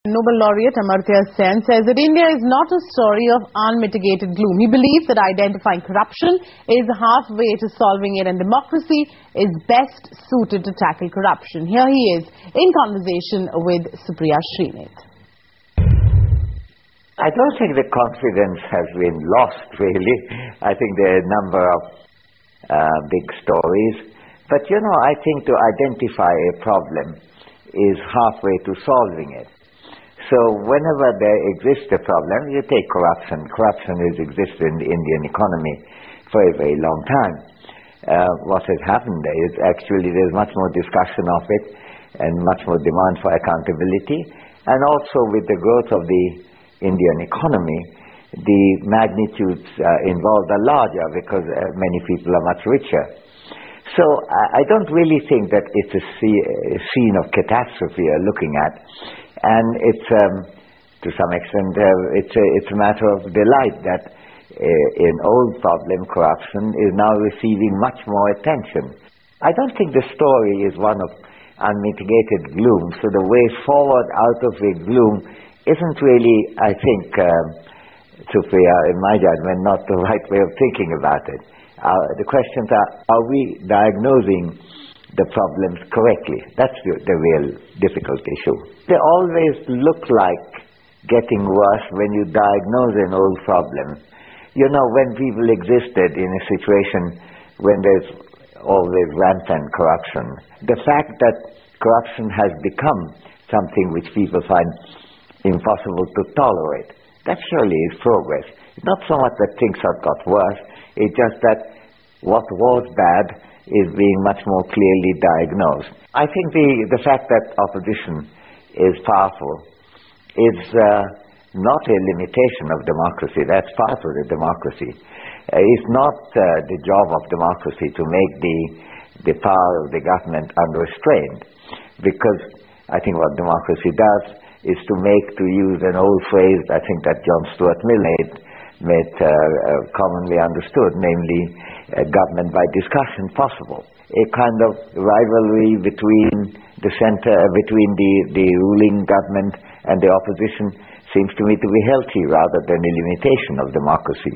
Nobel laureate Amartya Sen says that India is not a story of unmitigated gloom. He believes that identifying corruption is halfway to solving it, and democracy is best suited to tackle corruption. Here he is in conversation with Supriya Srinath. I don't think the confidence has been lost, really. I think there are a number of big stories. But, I think to identify a problem is halfway to solving it. So whenever there exists a problem, you take corruption. Corruption has existed in the Indian economy for a very long time. What has happened is actually there's much more discussion of it and much more demand for accountability. And also with the growth of the Indian economy, the magnitudes involved are larger because many people are much richer. So I don't really think that it's a scene of catastrophe you're looking at. And it's, to some extent, it's a matter of delight that an old problem, corruption, is now receiving much more attention. I don't think the story is one of unmitigated gloom, so the way forward out of the gloom isn't really, I think, Supriya, in my judgment, not the right way of thinking about it. The questions are we diagnosing the problems correctly? That's the real difficult issue. They always look like getting worse when you diagnose an old problem. When people existed in a situation when there's always rampant corruption, the fact that corruption has become something which people find impossible to tolerate, that surely is progress. It's not so much that things have got worse, it's just that what was bad is being much more clearly diagnosed. I think the fact that opposition is powerful is not a limitation of democracy. That's part of the democracy. It's not the job of democracy to make the power of the government unrestrained, because I think what democracy does is to make, to use an old phrase I think that John Stuart Mill made commonly understood, namely government by discussion possible. A kind of rivalry between the center, between the ruling government and the opposition seems to me to be healthy rather than a limitation of democracy.